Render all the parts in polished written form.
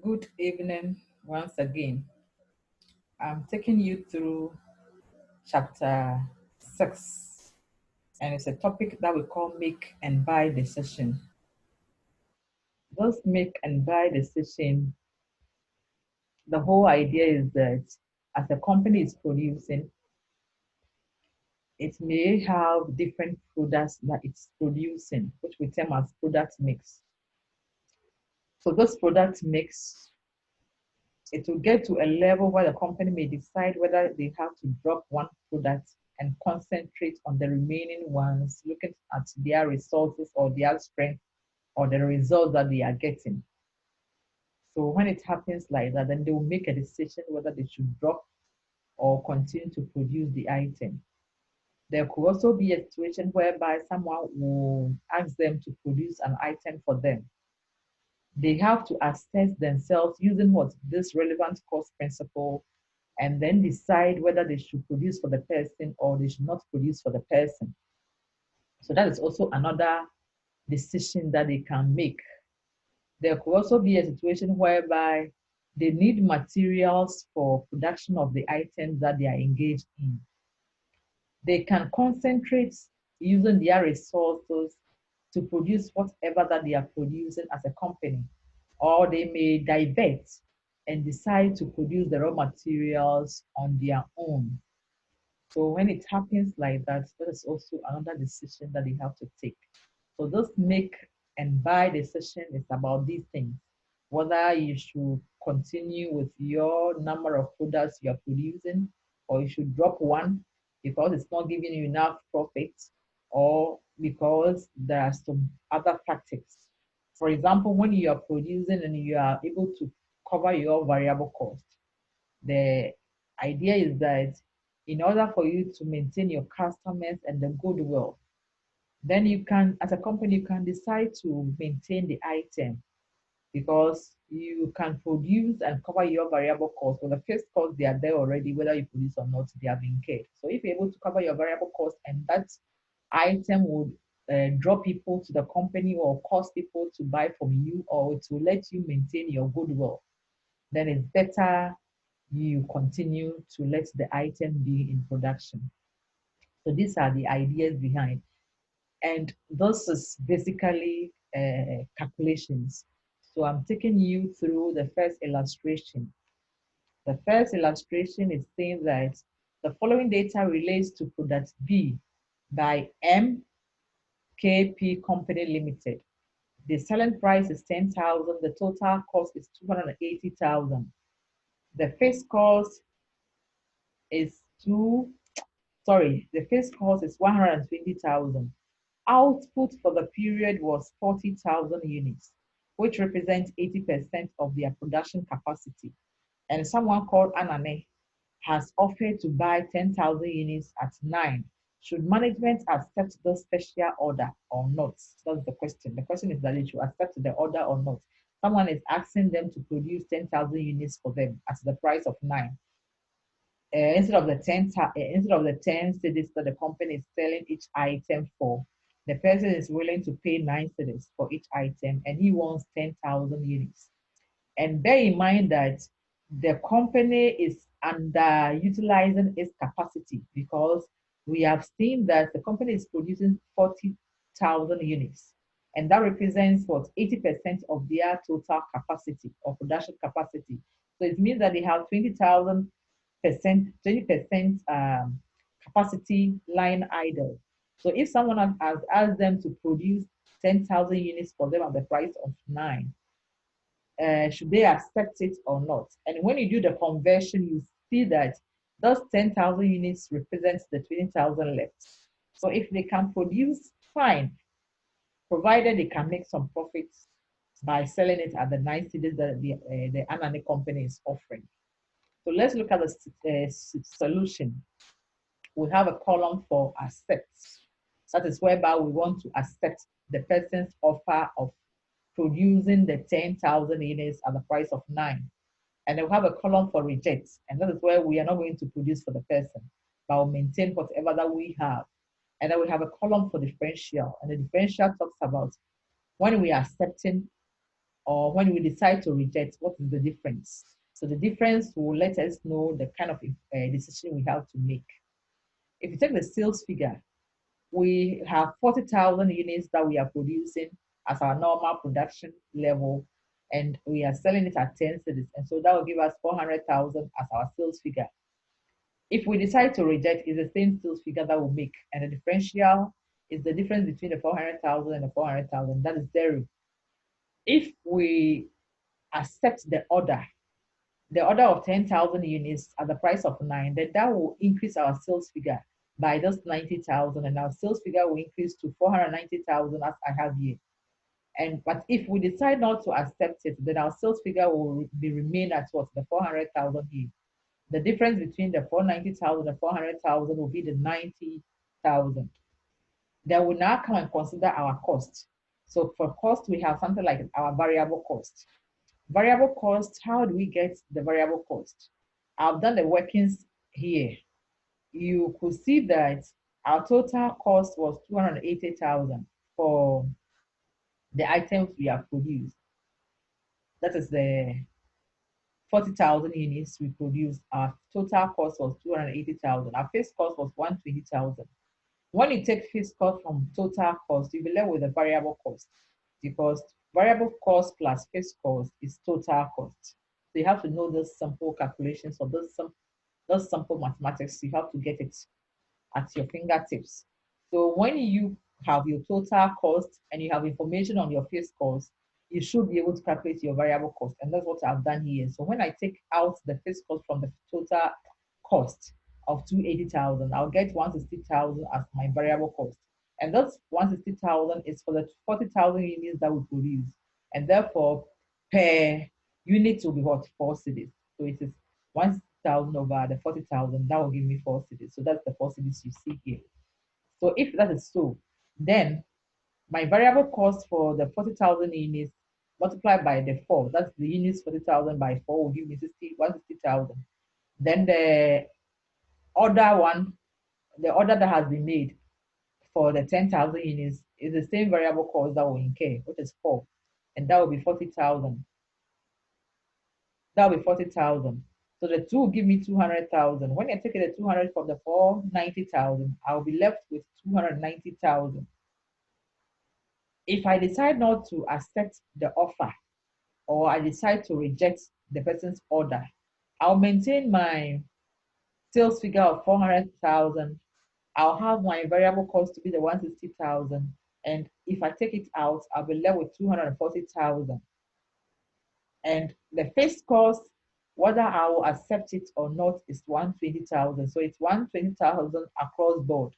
Good evening once again. I'm taking you through chapter 6, and it's a topic that we call make and buy decision. This make and buy decision, the whole idea is that as a company is producing, it may have different products that it's producing, which we term as product mix. So this product mix, it will get to a level where the company may decide whether they have to drop one product and concentrate on the remaining ones, looking at their resources or their strength or the results that they are getting. So when it happens like that, then they will make a decision whether they should drop or continue to produce the item. There could also be a situation whereby someone will ask them to produce an item for them. They have to assess themselves using what this relevant cost principle and then decide whether they should produce for the person or they should not produce for the person. So that is also another decision that they can make. There could also be a situation whereby they need materials for production of the items that they are engaged in. They can concentrate using their resources to produce whatever that they are producing as a company, or they may divert and decide to produce the raw materials on their own. So when it happens like that, that is also another decision that they have to take. So this make and buy decision is about these things. Whether you should continue with your number of products you're producing, or you should drop one because it's not giving you enough profit, or because there are some other tactics. For example, when you are producing and you are able to cover your variable cost, the idea is that in order for you to maintain your customers and the goodwill, then you can, as a company, you can decide to maintain the item because you can produce and cover your variable costs. Well, the fixed costs, they are there already, whether you produce or not, they have been incurred. So if you're able to cover your variable costs and that item would draw people to the company or cause people to buy from you or to let you maintain your goodwill, then it's better you continue to let the item be in production. So these are the ideas behind. And this is basically calculations. So I'm taking you through the first illustration. The first illustration is saying that the following data relates to product B by MKP Company Limited. The selling price is 10,000. The total cost is 280,000. The fixed cost is the fixed cost is 120,000. Output for the period was 40,000 units, which represents 80% of their production capacity. And someone called Anane has offered to buy 10,000 units at 9. Should management accept the special order or not? That's the question. The question is that they should accept the order or not. Someone is asking them to produce 10,000 units for them at the price of 9. Instead of the 10 cities that the company is selling each item for, the person is willing to pay 9 cities for each item, and he wants 10,000 units. And bear in mind that the company is underutilizing its capacity because we have seen that the company is producing 40,000 units, and that represents what 80% of their total capacity or production capacity. So it means that they have 20% capacity lying idle. So if someone has asked them to produce 10,000 units for them at the price of 9, should they accept it or not? And when you do the conversion, you see that those 10,000 units represents the 20,000 left. So if they can produce, fine, provided they can make some profits by selling it at the 9 cities that the Anane company is offering. So let's look at the solution. We have a column for accept. That is whereby we want to accept the person's offer of producing the 10,000 units at the price of 9. And then we have a column for reject. And that is where we are not going to produce for the person, but we'll maintain whatever that we have. And then we have a column for differential. And the differential talks about when we are accepting or when we decide to reject, what is the difference? So the difference will let us know the kind of decision we have to make. If you take the sales figure, we have 40,000 units that we are producing as our normal production level, and we are selling it at 10 cities. And so that will give us 400,000 as our sales figure. If we decide to reject, it's the same sales figure that we'll make. And the differential is the difference between the 400,000 and the 400,000. That is zero. If we accept the order of 10,000 units at the price of 9, then that will increase our sales figure by just 90,000, and our sales figure will increase to 490,000 as I have here. But if we decide not to accept it, then our sales figure will remain at what? The 400,000 here. The difference between the 490,000 and 400,000 will be the 90,000. Then we now come and consider our cost. So for cost, we have something like our variable cost. Variable cost, how do we get the variable cost? I've done the workings here. You could see that our total cost was 280,000 for the items we have produced. That is the 40,000 units we produced. Our total cost was 280,000. Our fixed cost was 120,000. When you take fixed cost from total cost, you'll be left with a variable cost, because variable cost plus fixed cost is total cost. So you have to know those simple calculations or those simple mathematics. You have to get it at your fingertips. So when you have your total cost and you have information on your fixed cost, you should be able to calculate your variable cost. And that's what I've done here. So when I take out the fixed cost from the total cost of 280,000, I'll get 160,000 as my variable cost. And that's 160,000 is for the 40,000 units that we produce. And therefore, per unit will be what? 4 cedis. So it is 1,000 over the 40,000. That will give me 4 cedis. So that's the 4 cedis you see here. So if that is so, then my variable cost for the 40,000 units multiplied by the 4, that's the units 40,000 by 4 will give me 160,000. Then the order that has been made for the 10,000 units is the same variable cost that will incur, which is 4, and that will be 40,000. That will be 40,000. So the 2 will give me 200,000. When I take the 200 from the 490,000, I'll be left with 290,000. If I decide not to accept the offer, or I decide to reject the person's order, I'll maintain my sales figure of 400,000. I'll have my variable cost to be the 160,000. And if I take it out, I'll be left with 240,000. And the fixed cost, whether I will accept it or not, is 120,000. So it's 120,000 across board.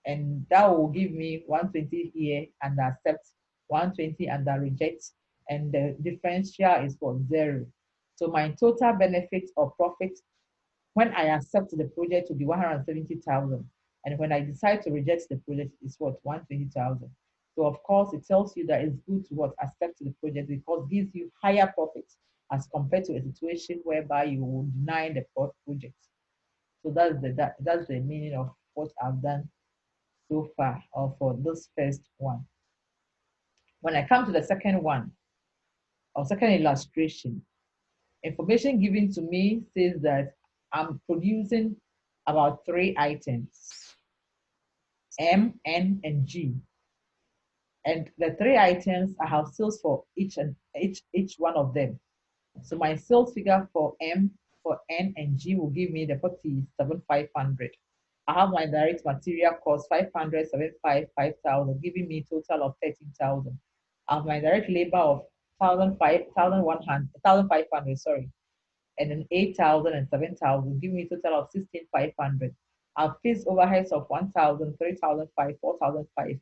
And that will give me 120 here, and I accept 120 and I reject. And the differential is for 0. So my total benefit or profit when I accept the project will be 170,000. And when I decide to reject the project, it's what? 120,000. So of course, it tells you that it's good to what? Accept the project, because it gives you higher profits as compared to a situation whereby you will deny the project. So that's the meaning of what I've done so far, or for this first one. When I come to the second one, or second illustration, information given to me says that I'm producing about 3 items, M, N, and G. And the 3 items, I have sales for each one of them. So my sales figure for M, for N, and G will give me the 47,500. I have my direct material cost 500, 75, 5,000, giving me a total of 13,000. I have my direct labor of 1,500, sorry, and then 8,000 and 7,000, giving me a total of 16,500. I've fixed overheads of 1,000, 3,005, 4,005,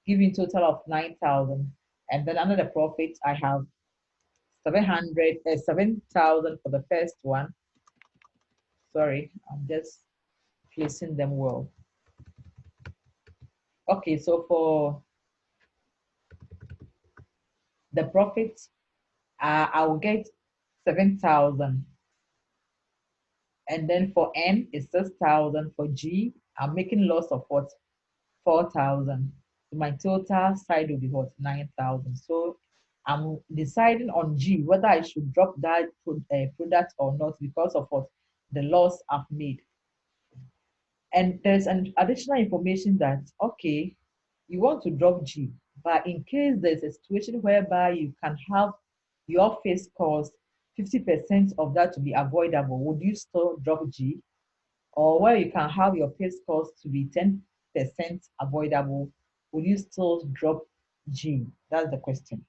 giving a total of 9,000. And then under the profit, I have 7,000 for the first one. Sorry, I'm just placing them well. Okay, so for the profit, I will get 7,000. And then for N, it's 6,000. For G, I'm making loss of what? 4,000. So my total side will be what? 9,000. So I'm deciding on G, whether I should drop that product or not because of what the loss I've made. And there's an additional information that, okay, you want to drop G, but in case there's a situation whereby you can have your fixed cost, 50% of that to be avoidable, would you still drop G? Or where you can have your fixed cost to be 10% avoidable, would you still drop G? That's the question.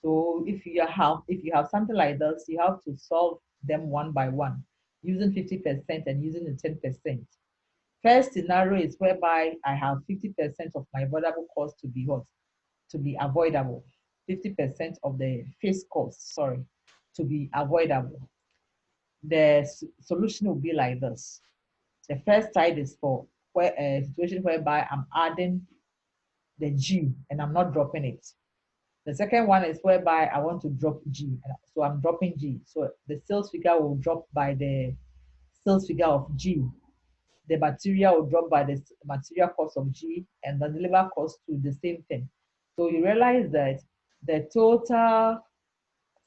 So if you have something like this, you have to solve them one by one using 50% and using the 10%. First scenario is whereby I have 50% of my avoidable cost to be what? To be avoidable. 50% of the fixed cost, sorry, to be avoidable. The solution will be like this. The first side is for where a situation whereby I'm adding the G and I'm not dropping it. The second one is whereby I want to drop G, so I'm dropping G. So the sales figure will drop by the sales figure of G. The material will drop by the material cost of G, and the deliver cost to the same thing. So you realize that the total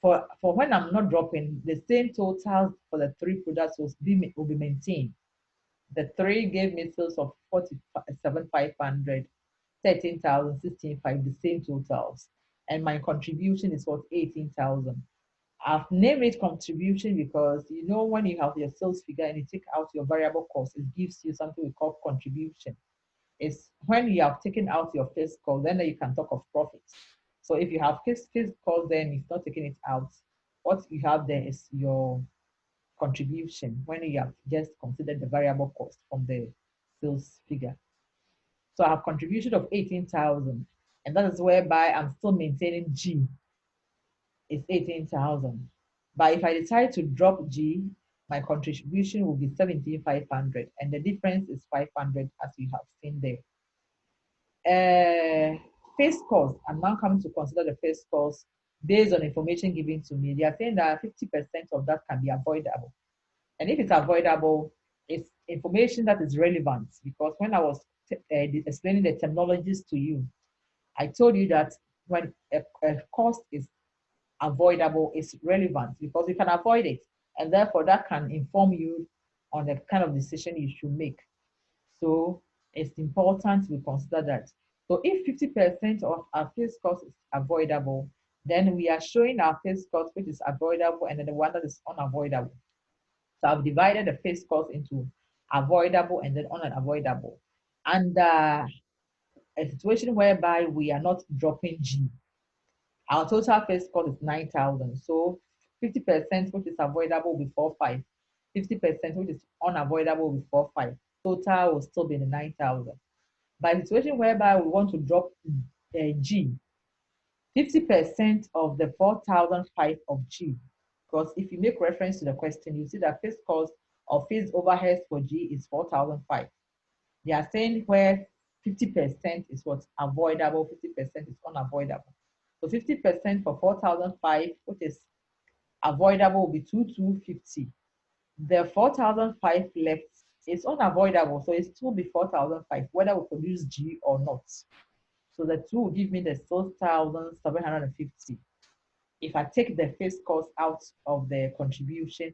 for when I'm not dropping, the same total for the three products will be maintained. The three gave me sales of 47,500, 13,000, 16,500, the same totals. And my contribution is what 18,000. I've named it contribution because you know when you have your sales figure and you take out your variable cost, it gives you something we call contribution. It's when you have taken out your fixed cost, then you can talk of profits. So if you have fixed cost, then you've not taken it out. What you have there is your contribution when you have just considered the variable cost from the sales figure. So I have contribution of 18,000, and that is whereby I'm still maintaining G. It's 18,000. But if I decide to drop G, my contribution will be 17,500, and the difference is 500 as you have seen there. Face cost, I'm now coming to consider the face cost based on information given to me. They are saying that 50% of that can be avoidable. And if it's avoidable, it's information that is relevant because when I was explaining the terminologies to you, I told you that when a cost is avoidable, it's relevant because you can avoid it. And therefore, that can inform you on the kind of decision you should make. So it's important we consider that. So if 50% of our fixed cost is avoidable, then we are showing our fixed cost which is avoidable and then the one that is unavoidable. So I've divided the fixed cost into avoidable and then unavoidable. And a situation whereby we are not dropping G. Our total fixed cost is 9,000. So 50% which is avoidable before 5. 50% which is unavoidable before 5. Total will still be the 9,000. By the situation whereby we want to drop G, 50% of the 4,005 of G, because if you make reference to the question, you see that fixed cost of fixed overheads for G is 4,005. They are saying where 50% is what's avoidable, 50% is unavoidable. So 50% for 4,005, which is avoidable, will be 2,250. The 4,005 left is unavoidable, so it will be 4,005, whether we produce G or not. So the 2 will give me the 6,750. If I take the fixed cost out of the contribution,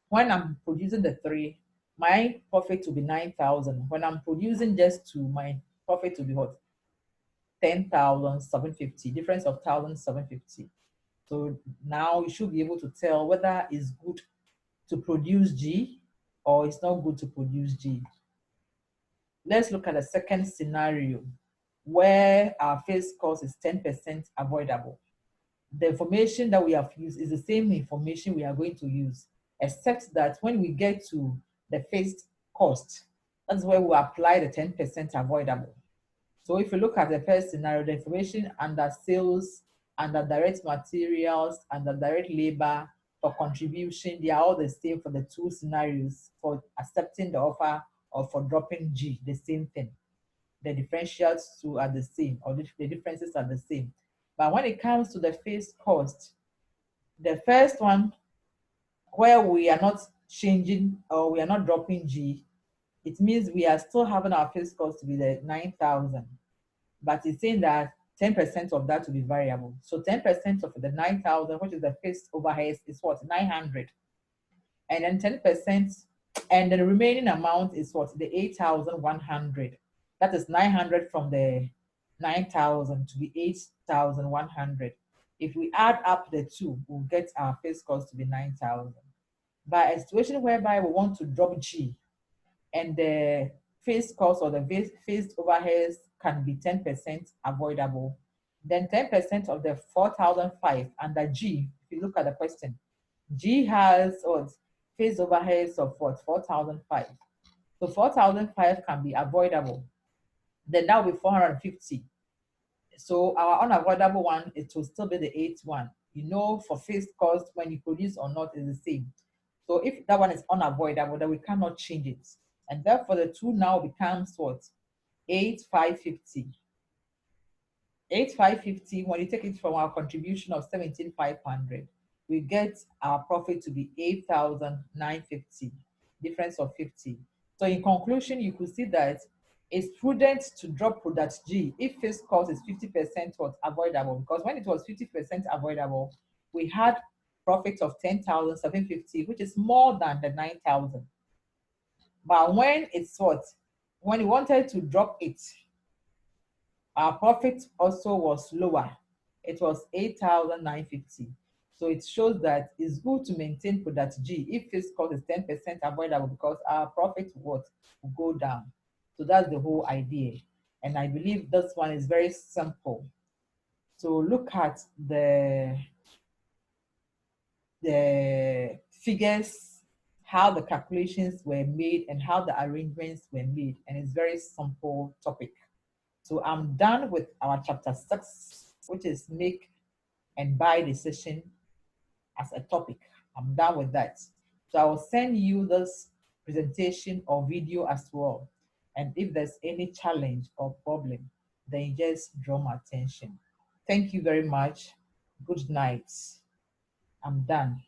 when I'm producing the 3, my profit will be 9,000. When I'm producing just 2, my profit will be what? 10,750, difference of 1,750. So now you should be able to tell whether it's good to produce G or it's not good to produce G. Let's look at the second scenario where our fixed cost is 10% avoidable. The information that we have used is the same information we are going to use, except that when we get to the fixed cost, that's where we apply the 10% avoidable. So if you look at the first scenario, the information under sales, under direct materials, under direct labor, for contribution, they are all the same for the two scenarios, for accepting the offer or for dropping G, the same thing. The differentials too are the same, or the differences are the same. But when it comes to the fixed cost, the first one, where we are not changing or we are not dropping G, it means we are still having our fixed cost to be the 9,000. But it's saying that 10% of that will be variable. So 10% of the 9,000, which is the fixed overhead, is what? 900. And then 10%, and the remaining amount is what? The 8,100. That is 900 from the 9,000 to be 8,100. If we add up the two, we'll get our fixed cost to be 9,000. By a situation whereby we want to drop G, and the fixed cost or the fixed overheads can be 10% avoidable, then 10% of the 4,005 under G, if you look at the question, G has what? Fixed overheads of what? 4,005. So 4,005 can be avoidable. Then that will be 450. So our unavoidable one, it will still be the 81. You know, for fixed cost, when you produce or not is the same. So if that one is unavoidable, then we cannot change it. And therefore the two now becomes what? 8,550. 8,550, when you take it from our contribution of 17,500, we get our profit to be 8,950, difference of 50. So in conclusion, you could see that it's prudent to drop product G if fixed cost is 50% was avoidable, because when it was 50% avoidable, we had profit of 10,750, which is more than the 9,000. But when it's what? When we wanted to drop it, our profit also was lower. It was 8,950. So it shows that it's good to maintain product G if fixed cost is 10% avoidable, because our profit will go down. So that's the whole idea. And I believe this one is very simple. So look at the figures, how the calculations were made and how the arrangements were made. And it's very simple topic. So I'm done with our chapter 6, which is make and buy decision as a topic. I'm done with that. So I will send you this presentation or video as well. And if there's any challenge or problem, then just draw my attention. Thank you very much. Good night. I'm done.